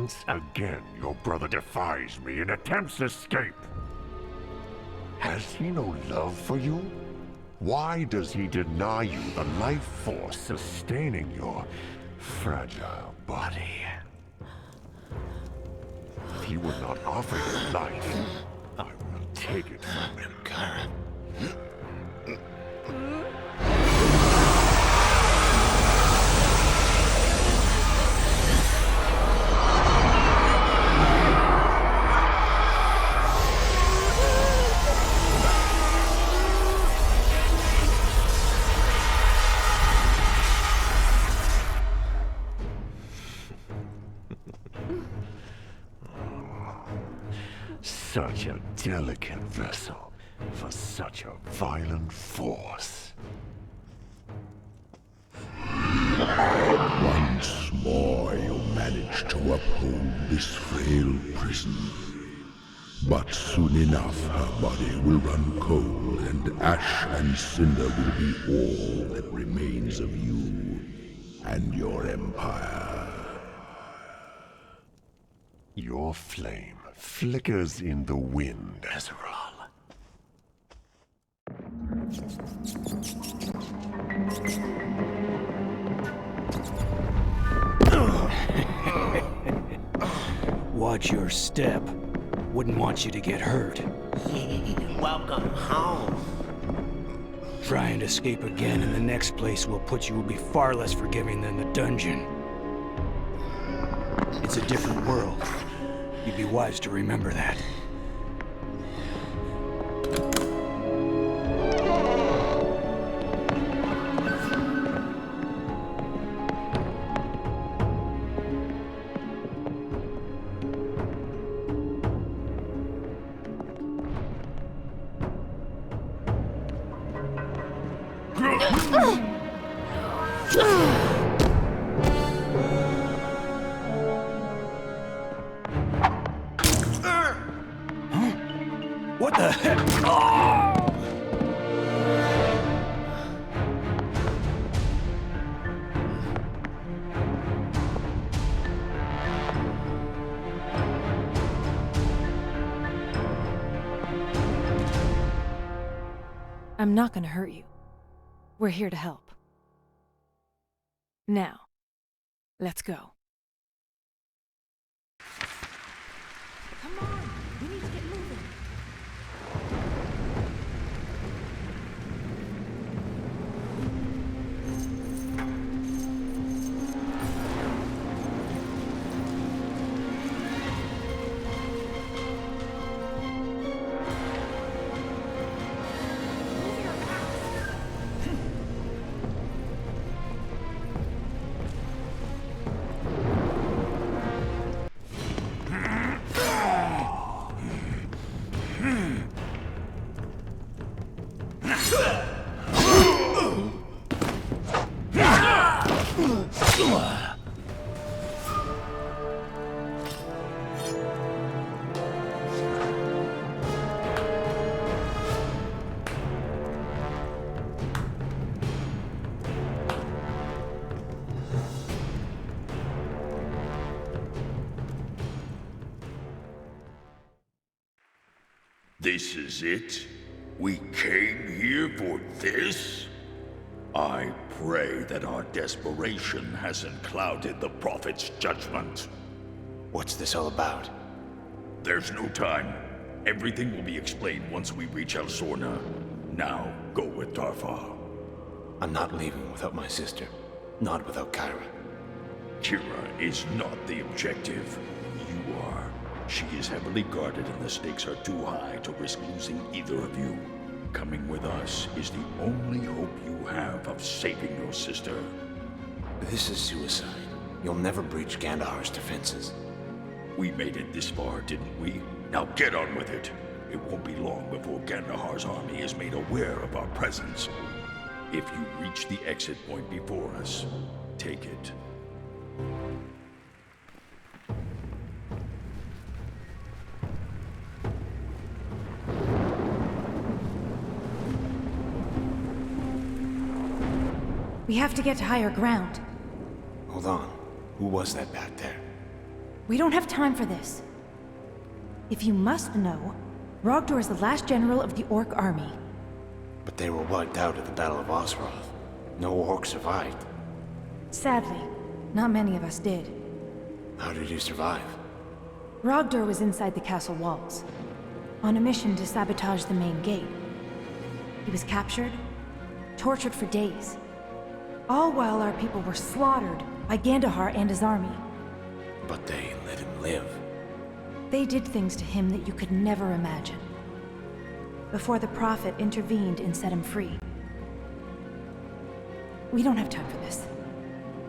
Once again, your brother defies me and attempts escape. Has he no love for you? Why does he deny you the life force sustaining your fragile body? If he would not offer you life, I will take it from him. Karen. Such a delicate vessel for such a violent force. Once more you manage to uphold this frail prison. But soon enough her body will run cold, and ash and cinder will be all that remains of you and your empire. Your flame flickers in the wind, Ezreal. Watch your step. Wouldn't want you to get hurt. Welcome home. Try and escape again, and the next place we'll put you will be far less forgiving than the dungeon. It's a different world. You'd be wise to remember that. What the heck? Oh! I'm not gonna hurt you. We're here to help. Now, let's go. Come on, we need to get moving. This is it? We came here for this? I pray that our desperation hasn't clouded the Prophet's judgment. What's this all about? There's no time. Everything will be explained once we reach El Sorna. Now, go with Tarfar. I'm not leaving without my sister. Not without Kyra. Kira is not the objective. You are. She is heavily guarded and the stakes are too high to risk losing either of you. Coming with us is the only hope you have of saving your sister. This is suicide. You'll never breach Gandahar's defenses. We made it this far, didn't we? Now get on with it. It won't be long before Gandahar's army is made aware of our presence. If you reach the exit point before us, take it. We have to get to higher ground. Hold on. Who was that back there? We don't have time for this. If you must know, Rogdor is the last general of the Orc army. But they were wiped out at the Battle of Osroth. No orc survived. Sadly, not many of us did. How did you survive? Rogdor was inside the castle walls, on a mission to sabotage the main gate. He was captured, tortured for days, all while our people were slaughtered by Gandahar and his army. But they let him live. They did things to him that you could never imagine. Before the Prophet intervened and set him free. We don't have time for this.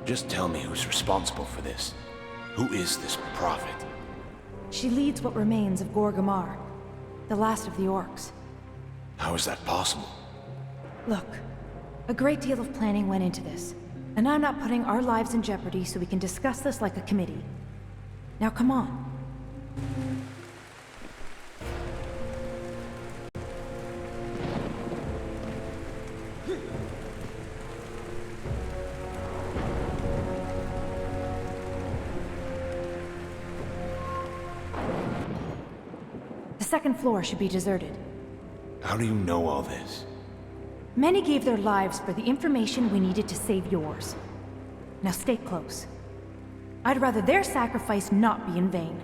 Just tell me who's responsible for this. Who is this prophet? She leads what remains of Gorgamar, the last of the orcs. How is that possible? Look, a great deal of planning went into this, and I'm not putting our lives in jeopardy so we can discuss this like a committee. Now come on. The second floor should be deserted. How do you know all this? Many gave their lives for the information we needed to save yours. Now stay close. I'd rather their sacrifice not be in vain.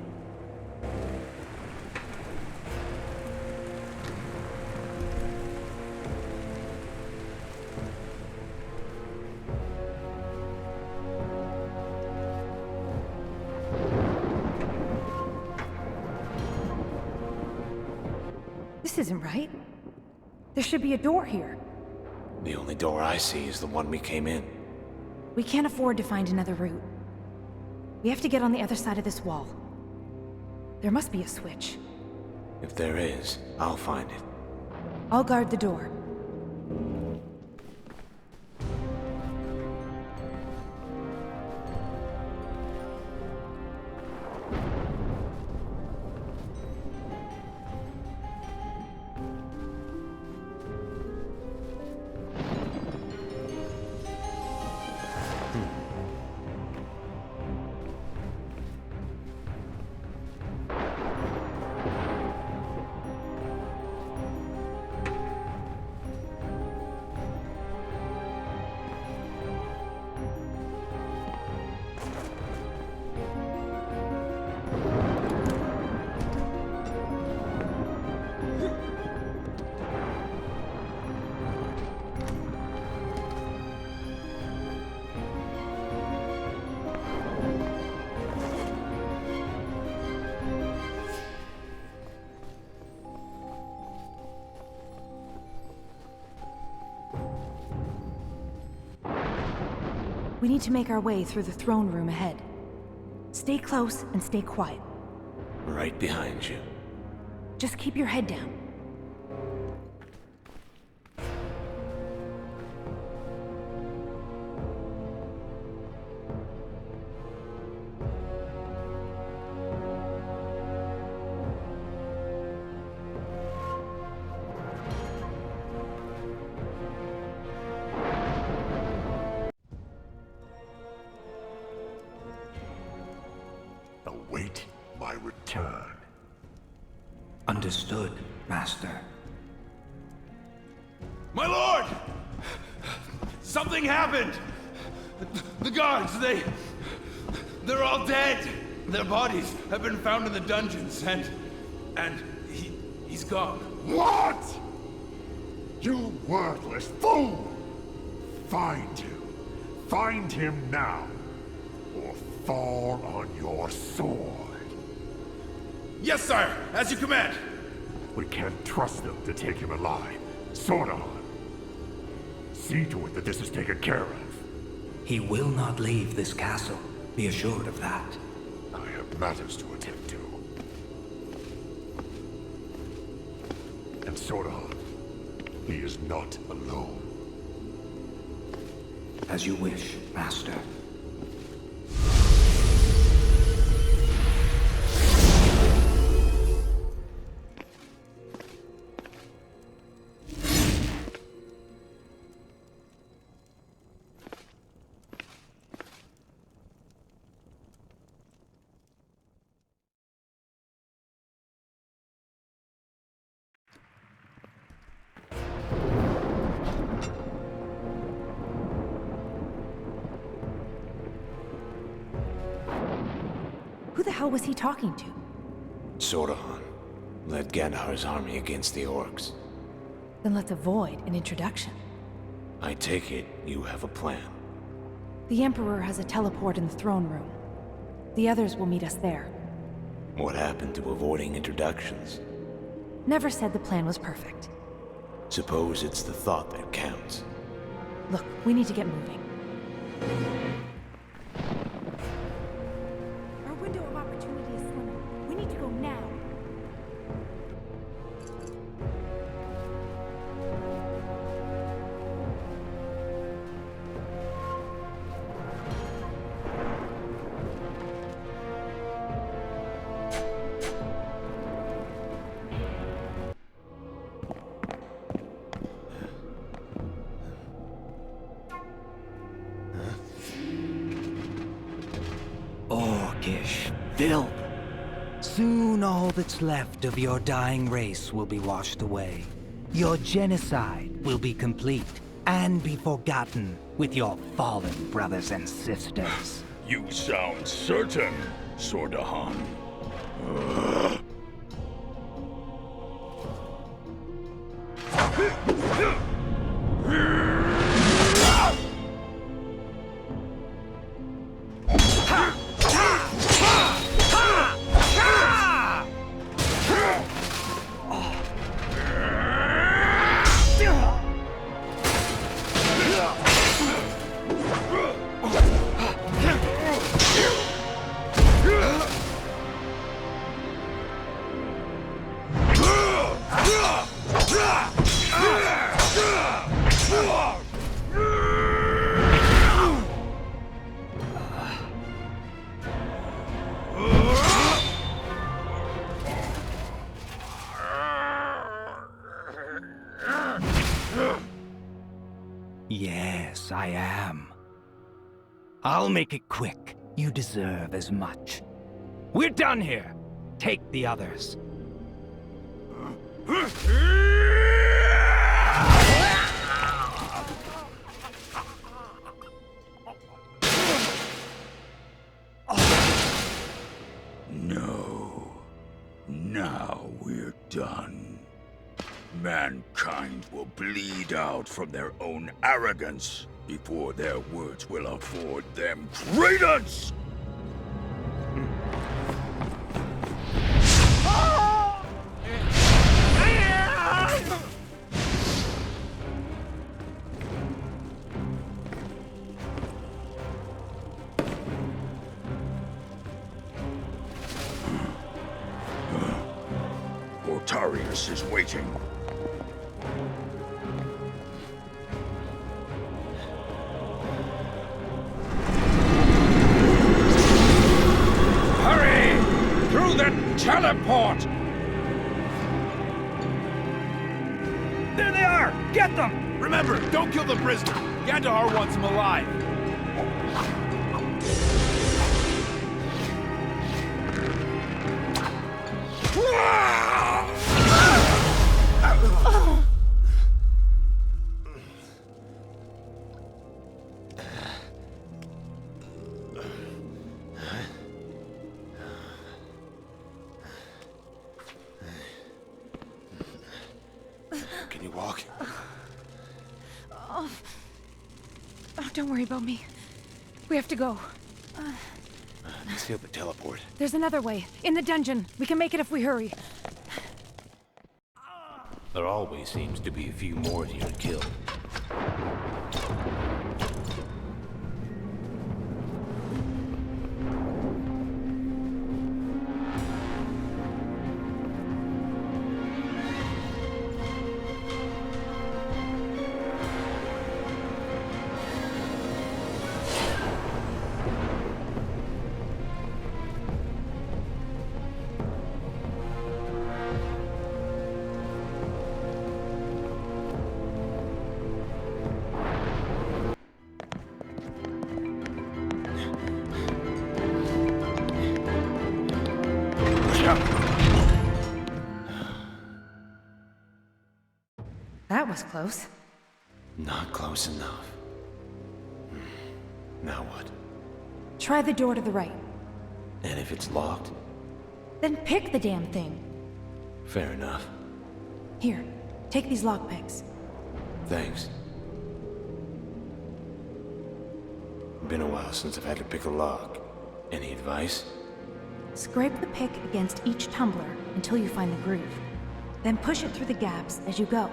This isn't right. There should be a door here. The only door I see is the one we came in. We can't afford to find another route. We have to get on the other side of this wall. There must be a switch. If there is, I'll find it. I'll guard the door. We need to make our way through the throne room ahead. Stay close and stay quiet. Right behind you. Just keep your head down. Await my return. Understood, Master. My lord! Something happened! The guards, they're all dead! Their bodies have been found in the dungeons, and he's gone. What? You worthless fool! Find him. Find him now. Or fall on your sword. Yes, sire! As you command! We can't trust them to take him alive. Sword on. See to it that this is taken care of. He will not leave this castle. Be assured of that. I have matters to attend to. And Sordon, he is not alone. As you wish, Master. hell was he talking to? Sordahan led Gandar's army against the orcs. Then let's avoid an introduction. I take it you have a plan. The Emperor has a teleport in the throne room. The others will meet us there. What happened to avoiding introductions? Never said the plan was perfect. Suppose it's the thought that counts. Look, we need to get moving. Our window of opportunity is slimming. We need to go now. Orcish filth. Soon all that's left of your dying race will be washed away. Your genocide will be complete and be forgotten with your fallen brothers and sisters. You sound certain, Sordahan. Yes, I am. I'll make it quick. You deserve as much. We're done here. Take the others. No. Now we're done. Mankind will bleed out from their own arrogance before their words will afford them credence! Portarius is waiting. Hurry! Through the teleport! There they are! Get them! Remember, don't kill the prisoner. Gandahar wants him alive. Can you walk? Oh, don't worry about me. We have to go. Let's see the teleport. There's another way. In the dungeon. We can make it if we hurry. There always seems to be a few more of you to kill. That was close. Not close enough. Now what? Try the door to the right. And if it's locked? Then pick the damn thing. Fair enough. Here, take these lockpicks. Thanks. Been a while since I've had to pick a lock. Any advice? Scrape the pick against each tumbler until you find the groove. Then push it through the gaps as you go.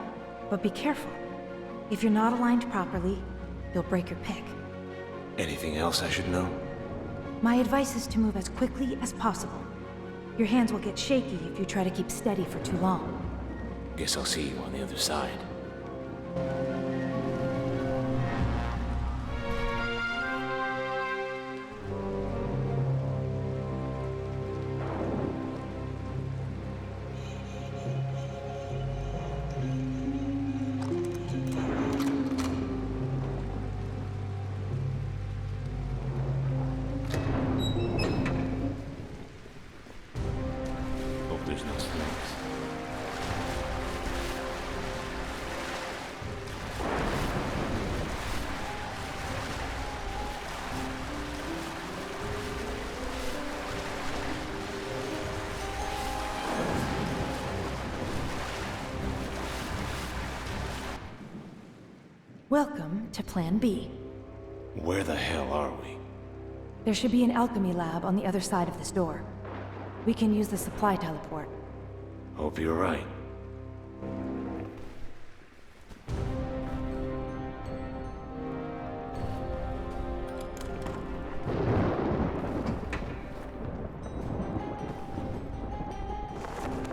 But be careful. If you're not aligned properly, you'll break your pick. Anything else I should know? My advice is to move as quickly as possible. Your hands will get shaky if you try to keep steady for too long. Guess I'll see you on the other side. Hope there's no snakes. Welcome to Plan B. Where the hell are we? There should be an alchemy lab on the other side of this door. We can use the supply teleport. Hope you're right.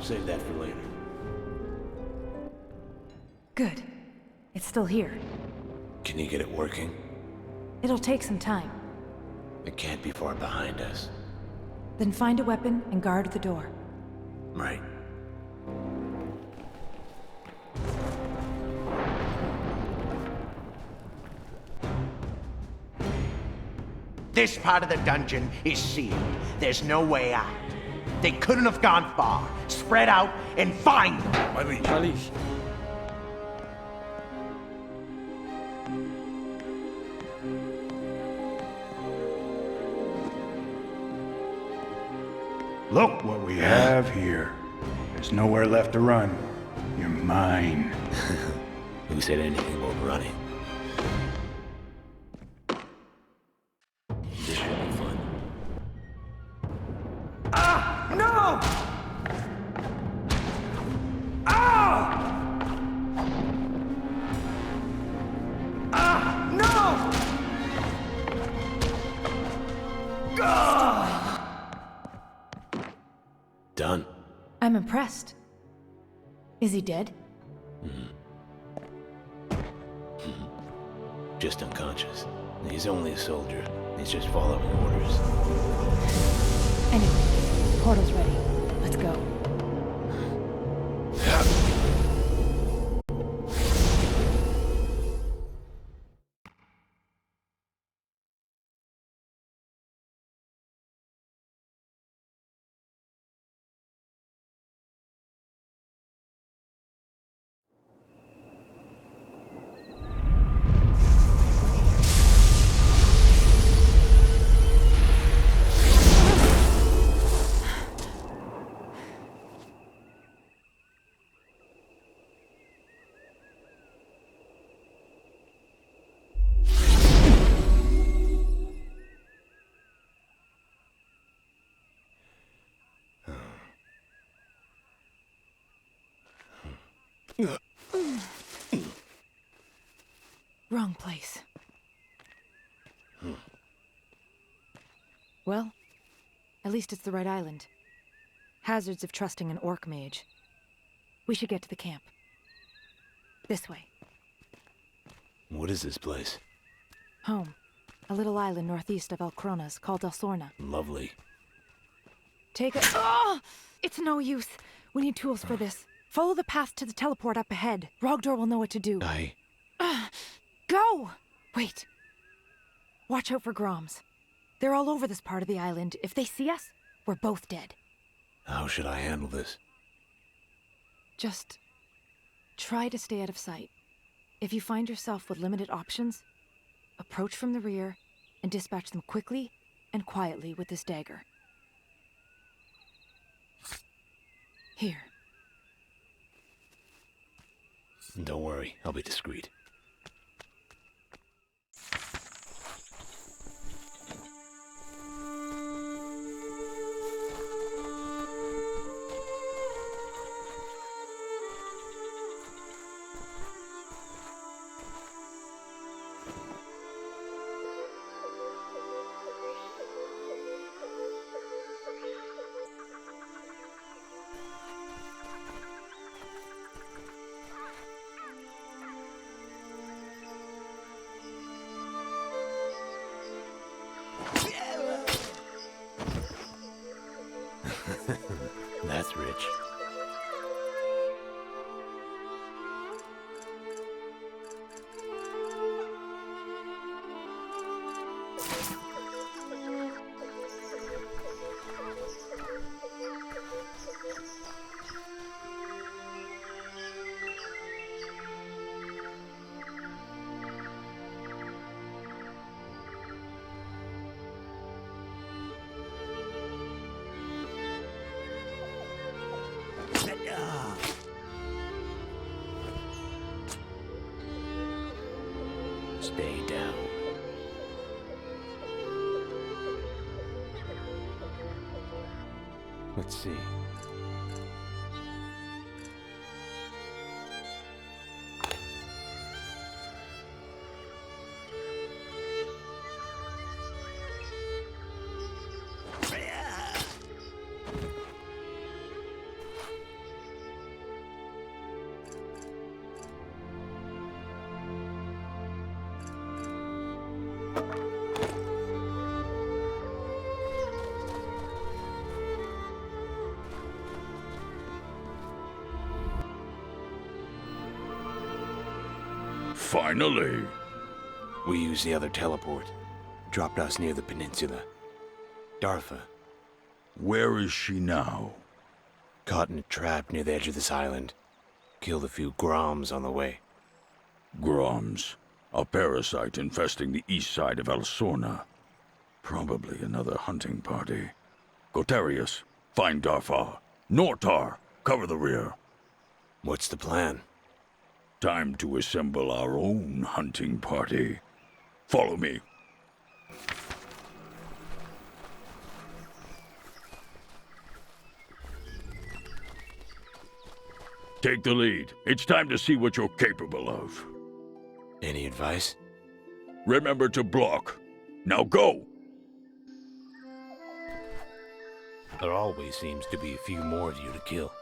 Save that for later. Good. It's still here. Can you get it working? It'll take some time. It can't be far behind us. Then find a weapon and guard the door. Right. This part of the dungeon is sealed. There's no way out. They couldn't have gone far. Spread out and find them. Look what we have here. There's nowhere left to run. You're mine. Who said anything about running? This should be fun. No! Ah! Ah! No! Done. I'm impressed. Is he dead? Just unconscious. He's only a soldier. He's just following orders. Anyway, portal's ready. Let's go. Wrong place. Well, at least it's the right island. Hazards of trusting an orc mage. We should get to the camp. This way. What is this place? Home. A little island northeast of El Cronas called El Sorna. Lovely. Take a... Oh! It's no use. We need tools for this. Follow the path to the teleport up ahead. Rogdor will know what to do. Go! Wait. Watch out for Groms. They're all over this part of the island. If they see us, we're both dead. How should I handle this? Just try to stay out of sight. If you find yourself with limited options, approach from the rear and dispatch them quickly and quietly with this dagger. Here. Don't worry, I'll be discreet. That's rich. Stay down. Let's see. Finally! We used the other teleport. Dropped us near the peninsula. Dartha, Where is she now? caught in a trap near the edge of this island. Killed a few Groms on the way. Groms. A parasite infesting the east side of Elsorna. Probably another hunting party. Gotarius, find Darfar. Nortar, cover the rear. What's the plan? Time to assemble our own hunting party. Follow me. Take the lead. It's time to see what you're capable of. Any advice? Remember to block. Now go! There always seems to be a few more of you to kill.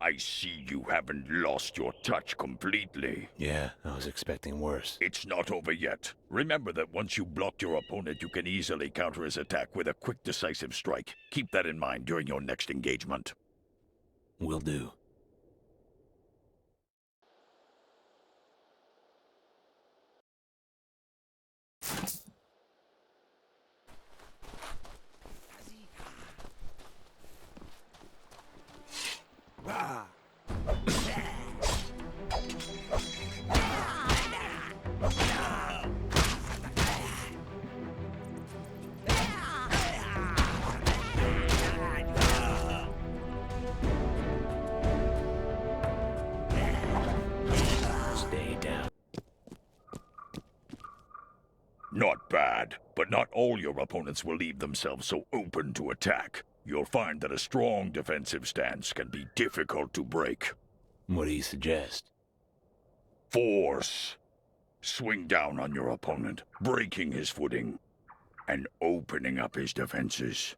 I see you haven't lost your touch completely. Yeah, I was expecting worse. It's not over yet. Remember that once you block your opponent, you can easily counter his attack with a quick, decisive strike. Keep that in mind during your next engagement. Will do. Stay down. Not bad, but not all your opponents will leave themselves so open to attack. You'll find that a strong defensive stance can be difficult to break. What do you suggest? Force. Swing down on your opponent, breaking his footing, and opening up his defenses.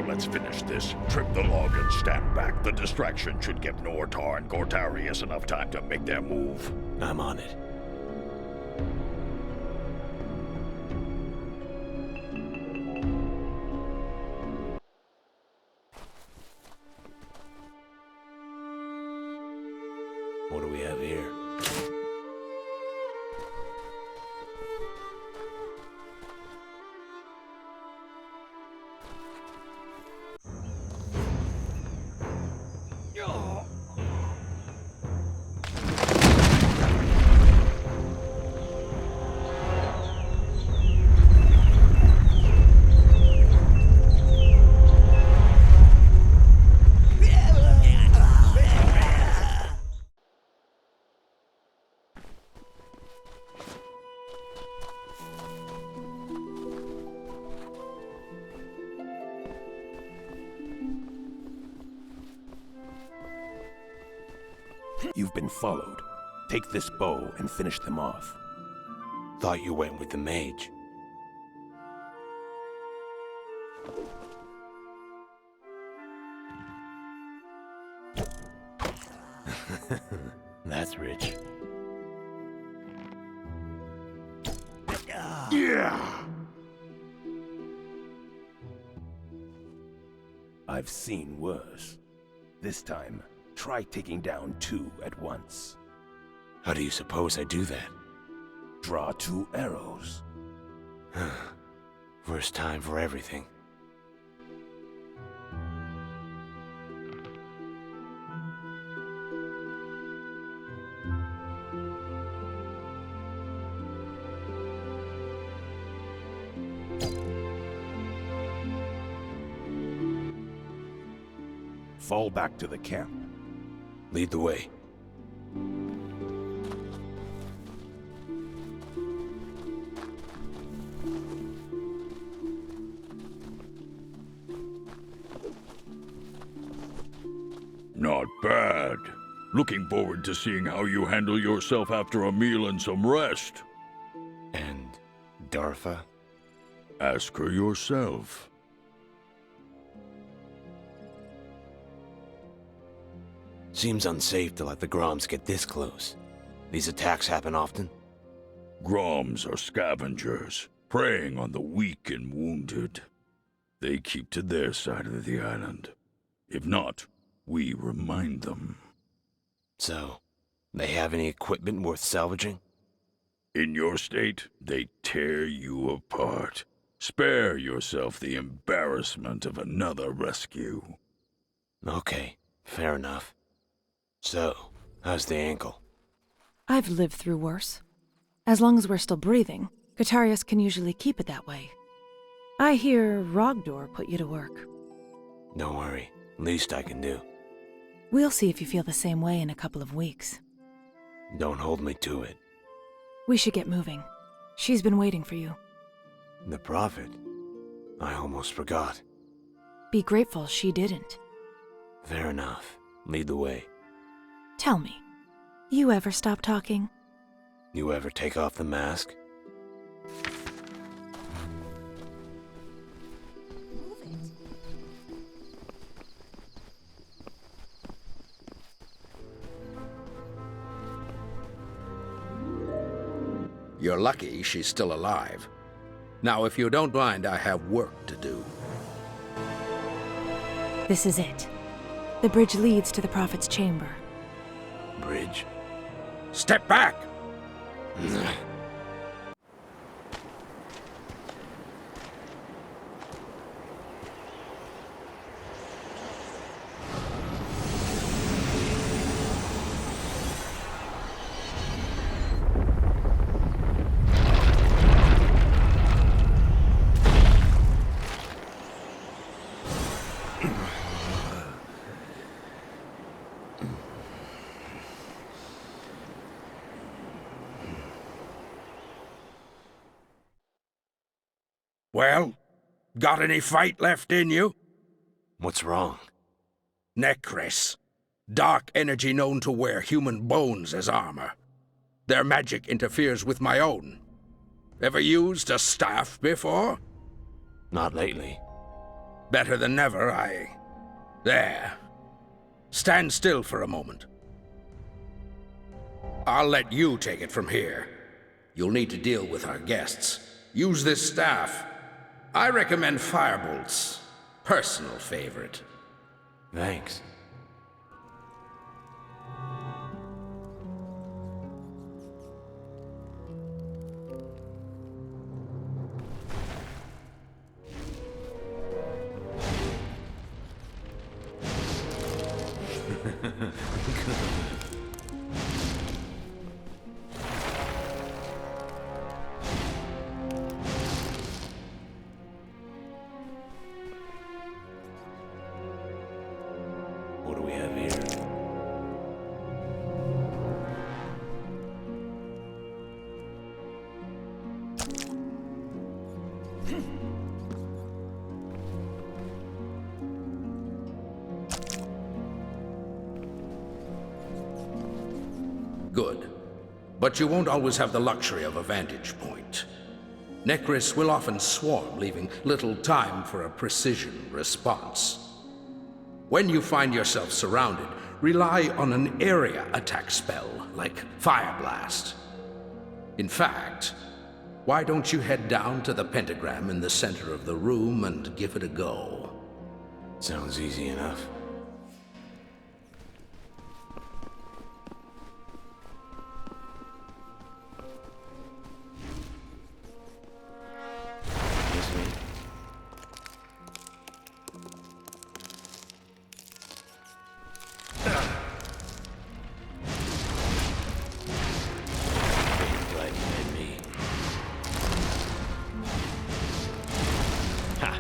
Now let's finish this. Trip the log and stand back. The distraction should give Nortar and Gortarius enough time to make their move. I'm on it. What do we have here? You've been followed. Take this bow and finish them off. Thought you went with the mage. That's rich. Yeah! I've seen worse. This time, try taking down 2 at once. How do you suppose I do that? Draw 2 arrows. First time for everything. Fall back to the camp. Lead the way. Not bad. Looking forward to seeing how you handle yourself after a meal and some rest. And Darfa? Ask her yourself. Seems unsafe to let the Groms get this close. These attacks happen often? Groms are scavengers, preying on the weak and wounded. They keep to their side of the island. If not, we remind them. So, they have any equipment worth salvaging? In your state, they tear you apart. Spare yourself the embarrassment of another rescue. Okay, fair enough. So, how's the ankle? I've lived through worse. As long as we're still breathing, Gutarius can usually keep it that way. I hear Rogdor put you to work. Don't worry. Least I can do. We'll see if you feel the same way in a couple of weeks. Don't hold me to it. We should get moving. She's been waiting for you. The Prophet? I almost forgot. Be grateful she didn't. Fair enough. Lead the way. Tell me, you ever stop talking? You ever take off the mask? You're lucky she's still alive. Now, if you don't mind, I have work to do. This is it. The bridge leads to the Prophet's chamber. Bridge? Step back! Well, got any fight left in you? What's wrong? Necris. Dark energy known to wear human bones as armor. Their magic interferes with my own. Ever used a staff before? Not lately. Better than never, There. Stand still for a moment. I'll let you take it from here. You'll need to deal with our guests. Use this staff. I recommend Firebolt's personal favorite. Thanks. What do we have here? Good. But you won't always have the luxury of a vantage point. Necris will often swarm, leaving little time for a precision response. When you find yourself surrounded, rely on an area attack spell, like Fire Blast. In fact, why don't you head down to the pentagram in the center of the room and give it a go? Sounds easy enough. This way. Glad you met me. Ha!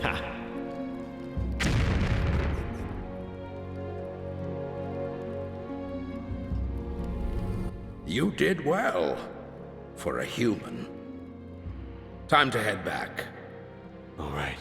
Ha! You did well, for a human. Time to head back. All right.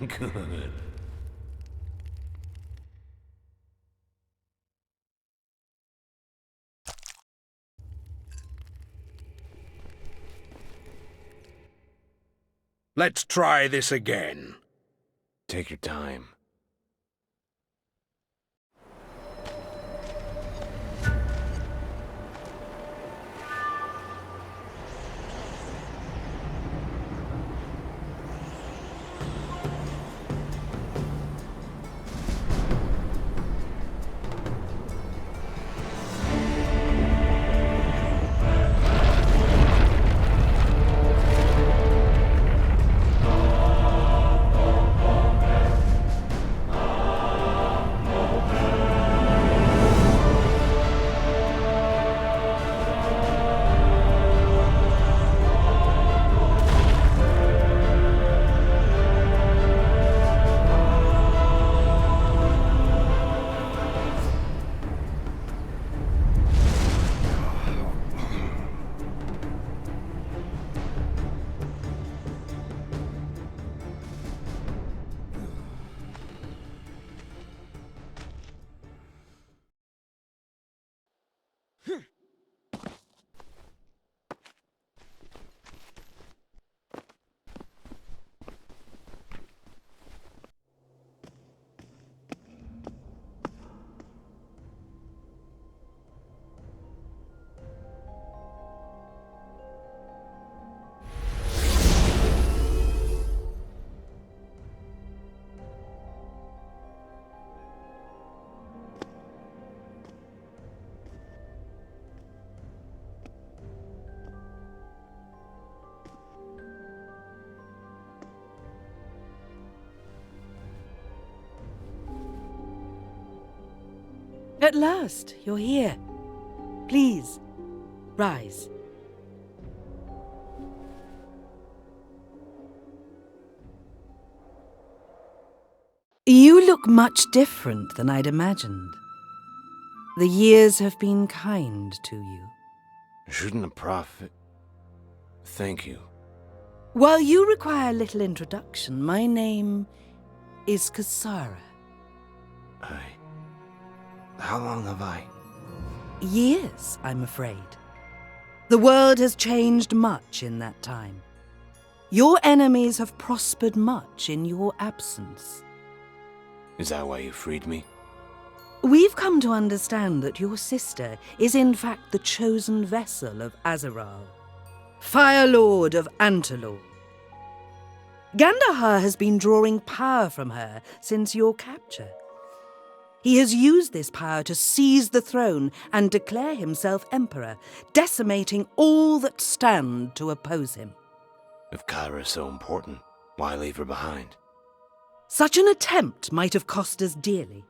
Good. Let's try this again. Take your time. At last, you're here. Please, rise. You look much different than I'd imagined. The years have been kind to you. Shouldn't the prophet... Thank you. While you require little introduction, my name is Kasara. How long have I... Years, I'm afraid. The world has changed much in that time. Your enemies have prospered much in your absence. Is that why you freed me? We've come to understand that your sister is in fact the chosen vessel of Azeral, Fire Lord of Antalor. Gandahar has been drawing power from her since your capture. He has used this power to seize the throne and declare himself emperor, decimating all that stand to oppose him. If Kyra is so important, why leave her behind? Such an attempt might have cost us dearly.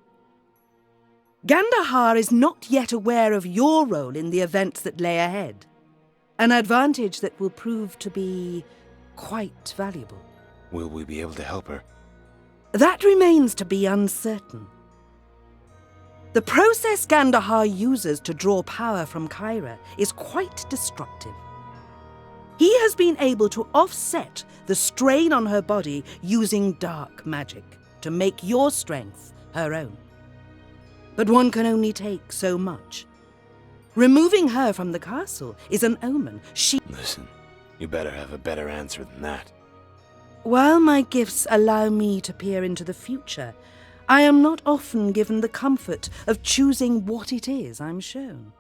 Gandahar is not yet aware of your role in the events that lay ahead, an advantage that will prove to be quite valuable. Will we be able to help her? That remains to be uncertain. The process Gandahar uses to draw power from Kyra is quite destructive. He has been able to offset the strain on her body using dark magic to make your strength her own. But one can only take so much. Removing her from the castle is an omen. Listen, you better have a better answer than that. While my gifts allow me to peer into the future, I am not often given the comfort of choosing what it is I'm shown.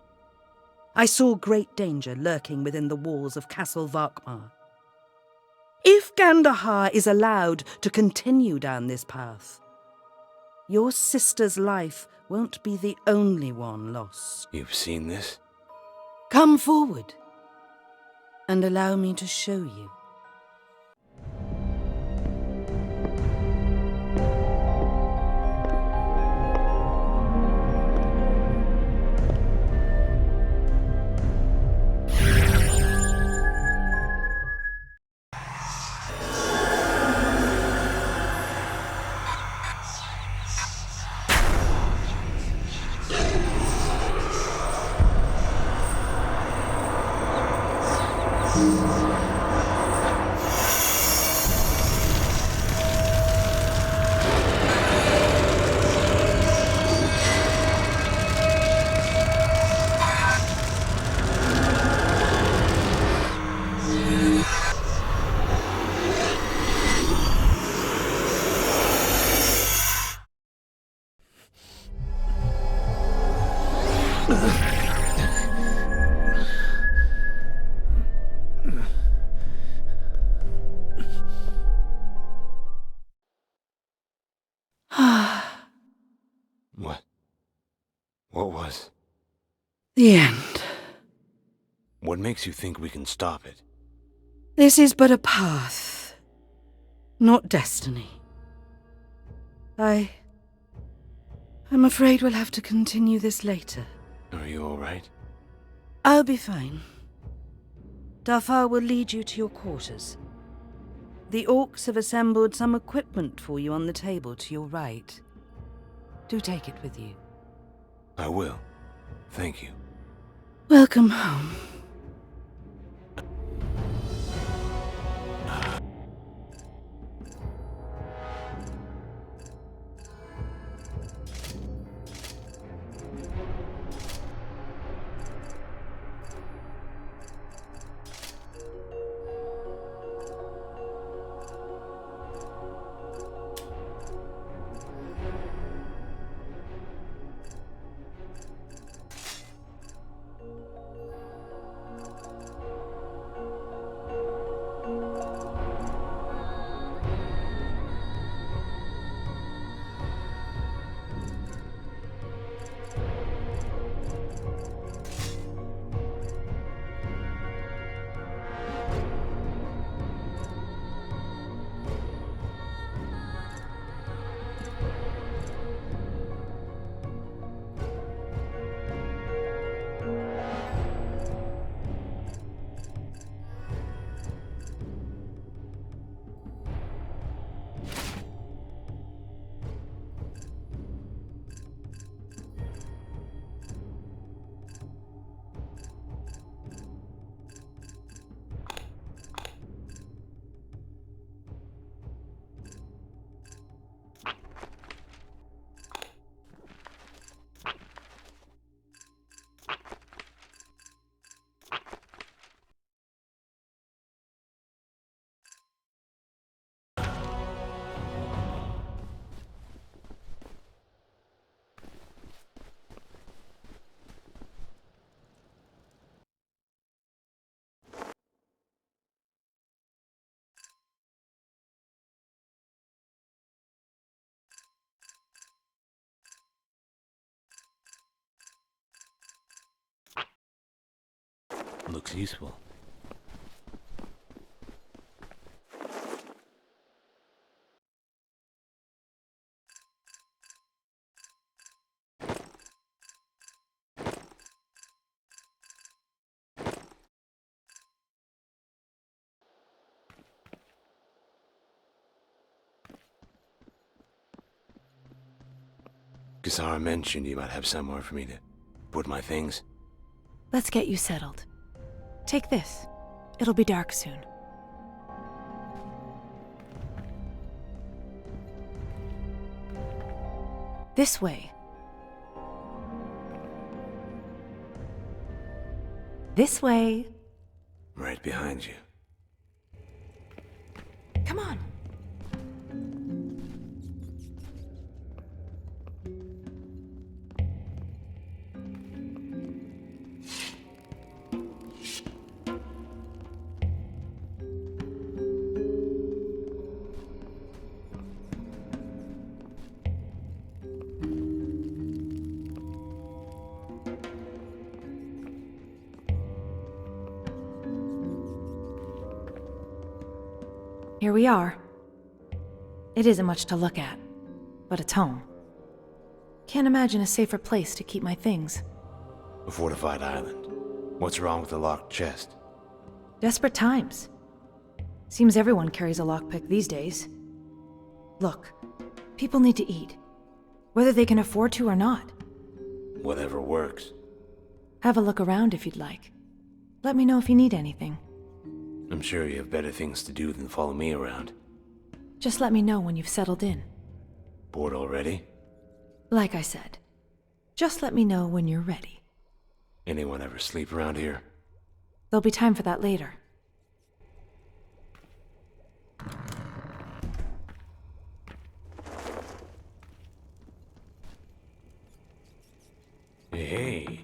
I saw great danger lurking within the walls of Castle Varkmar. If Gandahar is allowed to continue down this path, your sister's life won't be the only one lost. You've seen this? Come forward and allow me to show you. What was? The end. What makes you think we can stop it? This is but a path, not destiny. I'm afraid we'll have to continue this later. Are you all right? I'll be fine. Darfar will lead you to your quarters. The orcs have assembled some equipment for you on the table to your right. Do take it with you. I will. Thank you. Welcome home. looks useful. Kasara mentioned you might have somewhere for me to put my things. Let's get you settled. Take this. It'll be dark soon. This way. This way. Right behind you. Come on. Here we are. It isn't much to look at, but it's home. Can't imagine a safer place to keep my things. A fortified island. What's wrong with the locked chest? Desperate times. Seems everyone carries a lockpick these days. Look, people need to eat, whether they can afford to or not. Whatever works. Have a look around if you'd like. Let me know if you need anything. I'm sure you have better things to do than follow me around. Just let me know when you've settled in. Bored already? Like I said, just let me know when you're ready. Anyone ever sleep around here? There'll be time for that later. Hey.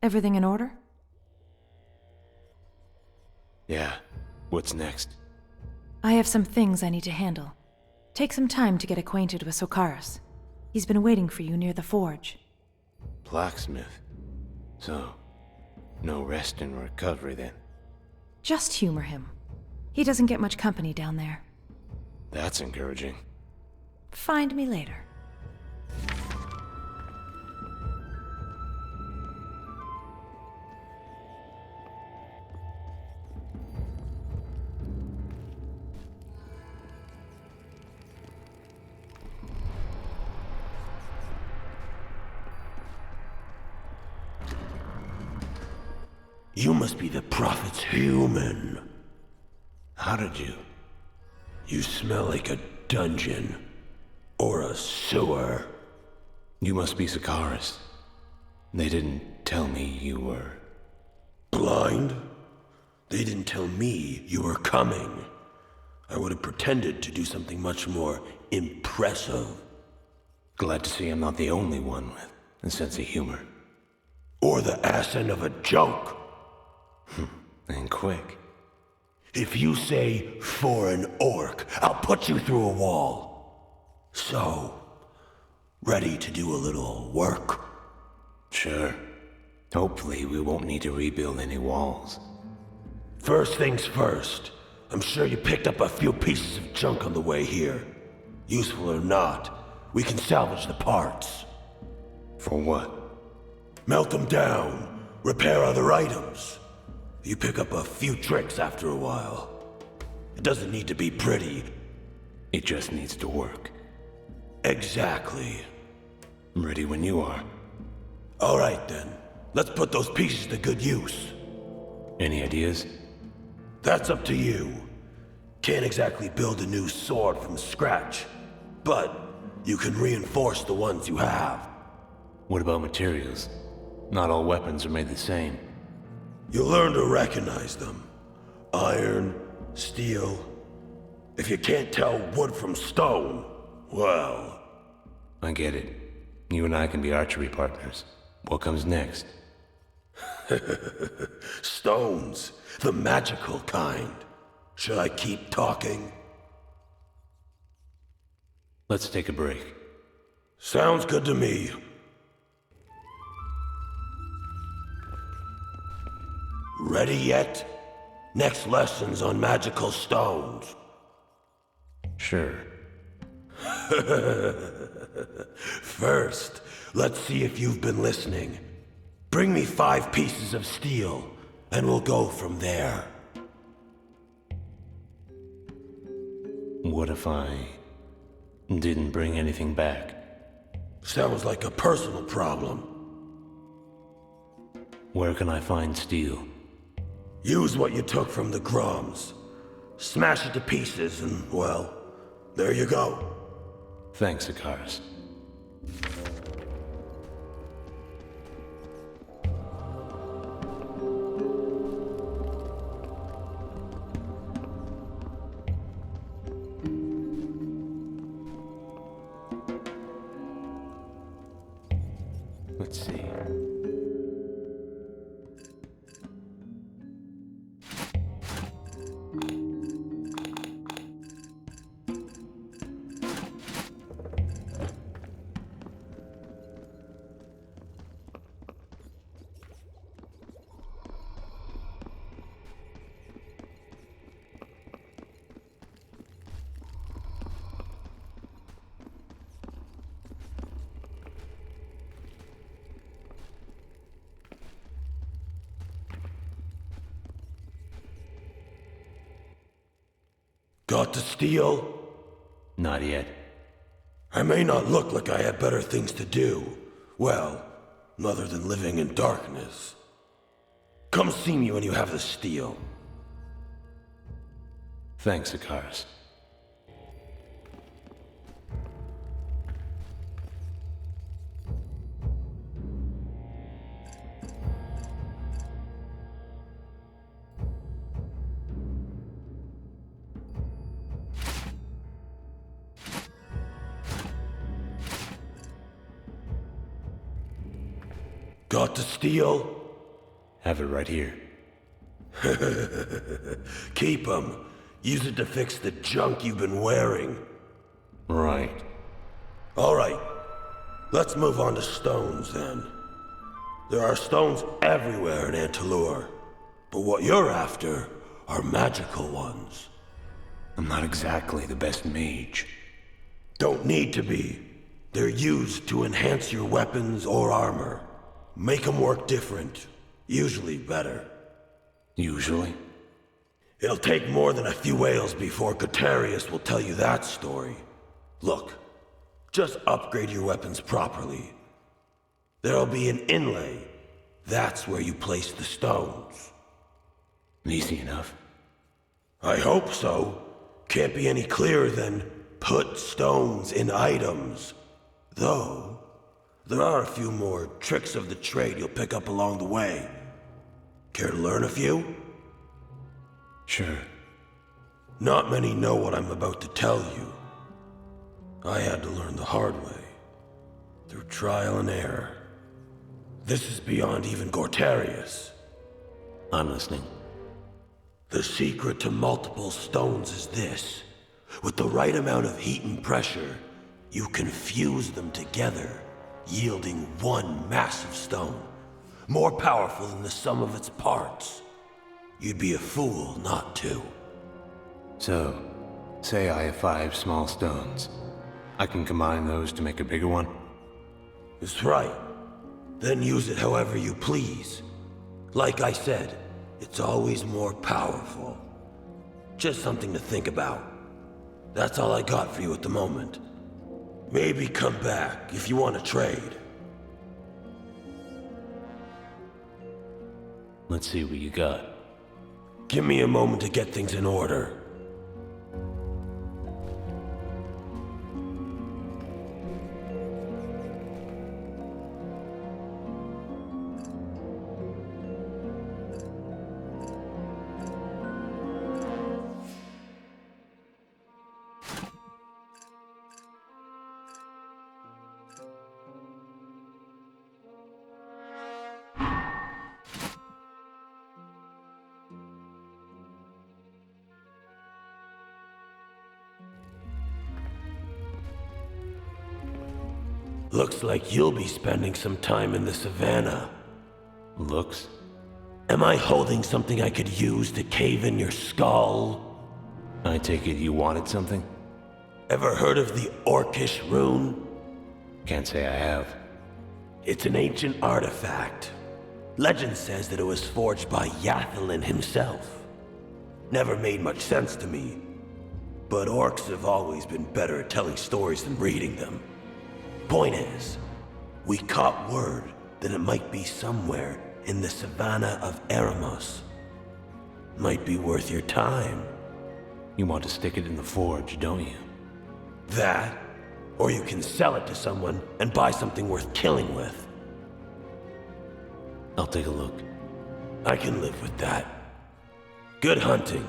Everything in order? Yeah. What's next? I have some things I need to handle. Take some time to get acquainted with Sokaris. He's been waiting for you near the forge. Blacksmith. So, no rest and recovery then. Just humor him. He doesn't get much company down there. That's encouraging. Find me later. You must be the Prophet's human. How did you? You smell like a dungeon. Or a sewer. You must be Sokaris. They didn't tell me you were... Blind? They didn't tell me you were coming. I would have pretended to do something much more impressive. Glad to see I'm not the only one with a sense of humor. Or the ass end of a joke. And quick. If you say foreign orc, I'll put you through a wall. So, ready to do a little work? Sure. Hopefully we won't need to rebuild any walls. First things first. I'm sure you picked up a few pieces of junk on the way here. Useful or not, we can salvage the parts. For what? Melt them down, repair other items. You pick up a few tricks after a while. It doesn't need to be pretty. It just needs to work. Exactly. I'm ready when you are. All right then. Let's put those pieces to good use. Any ideas? That's up to you. Can't exactly build a new sword from scratch, but you can reinforce the ones you have. What about materials? Not all weapons are made the same. You'll learn to recognize them. Iron, steel. If you can't tell wood from stone, well... I get it. You and I can be archery partners. What comes next? Stones. The magical kind. Should I keep talking? Let's take a break. Sounds good to me. Ready yet? Next lesson's on magical stones. Sure. First, let's see if you've been listening. Bring me 5 pieces of steel, and we'll go from there. What if I didn't bring anything back? Sounds like a personal problem. Where can I find steel? Use what you took from the Groms. Smash it to pieces and, well, there you go. Thanks, Icarus. Let's see. Got the steel? Not yet. I may not look like I have better things to do. Well, other than living in darkness. Come see me when you have the steel. Thanks, Icarus. Got the steel? Have it right here. Keep 'em. Use it to fix the junk you've been wearing. Right. All right. Let's move on to stones, then. There are stones everywhere in Tolucc. But what you're after are magical ones. I'm not exactly the best mage. Don't need to be. They're used to enhance your weapons or armor. Make them work different. Usually better. Usually? It'll take more than a few ales before Gutarius will tell you that story. Look, just upgrade your weapons properly. There'll be an inlay. That's where you place the stones. Easy enough. I hope so. Can't be any clearer than put stones in items. Though, there are a few more tricks of the trade you'll pick up along the way. Care to learn a few? Sure. Not many know what I'm about to tell you. I had to learn the hard way. Through trial and error. This is beyond even Gortarius. I'm listening. The secret to multiple stones is this. With the right amount of heat and pressure, you can fuse them together, yielding one massive stone. More powerful than the sum of its parts. You'd be a fool not to. So, say I have 5 small stones. I can combine those to make a bigger one? That's right. Then use it however you please. Like I said, it's always more powerful. Just something to think about. That's all I got for you at the moment. Maybe come back if you want to trade. Let's see what you got. Give me a moment to get things in order. Looks like you'll be spending some time in the savannah. Looks? Am I holding something I could use to cave in your skull? I take it you wanted something? Ever heard of the Orcish rune? Can't say I have. It's an ancient artifact. Legend says that it was forged by Yathalin himself. Never made much sense to me, but orcs have always been better at telling stories than reading them. Point is, we caught word that it might be somewhere in the savannah of Eremos. Might be worth your time. You want to stick it in the forge, don't you? That, or you can sell it to someone and buy something worth killing with. I'll take a look. I can live with that. Good hunting.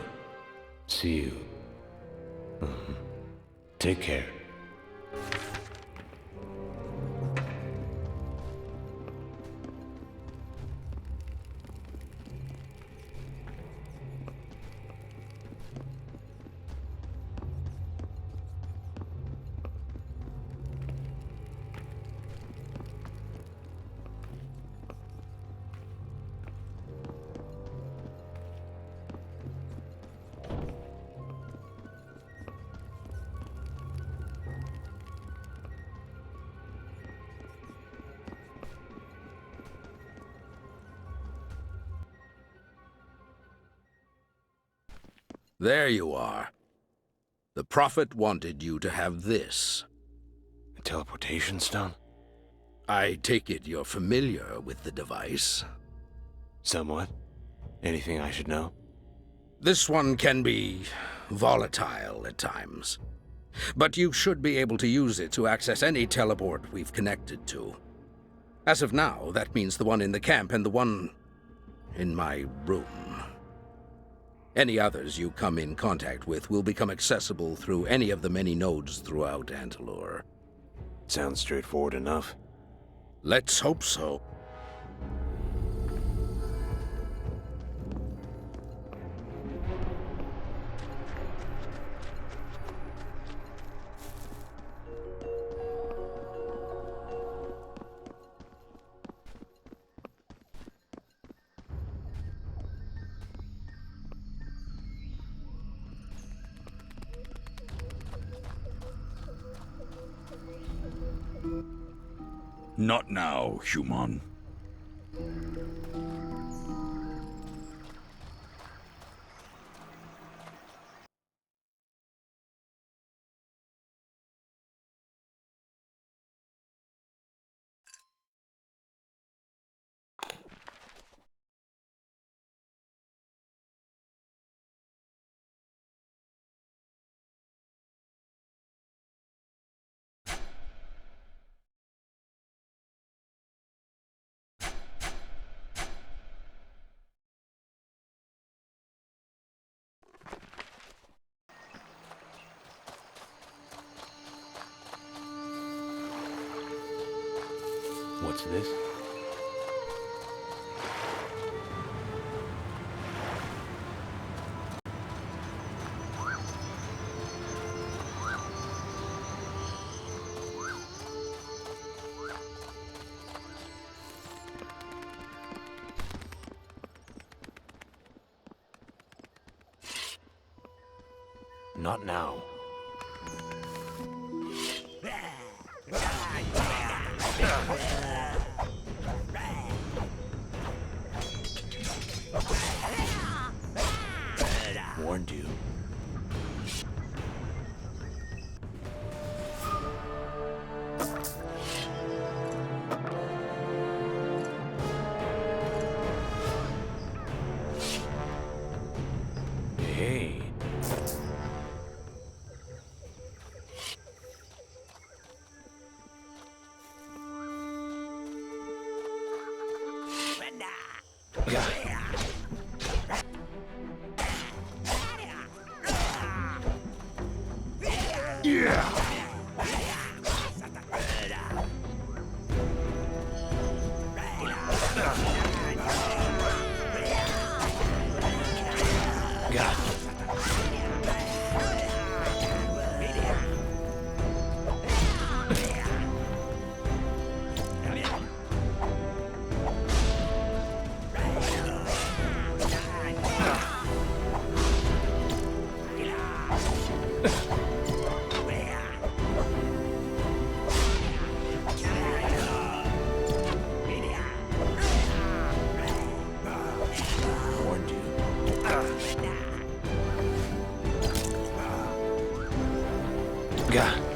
See you. Take care. There you are. The Prophet wanted you to have this. A teleportation stone? I take it you're familiar with the device. Somewhat. Anything I should know? This one can be volatile at times. But you should be able to use it to access any teleport we've connected to. As of now, that means the one in the camp and the one in my room. Any others you come in contact with will become accessible through any of the many nodes throughout Antalur. Sounds straightforward enough. Let's hope so. Not now, human. What's this? Not now. Warned you. Hey. Gah.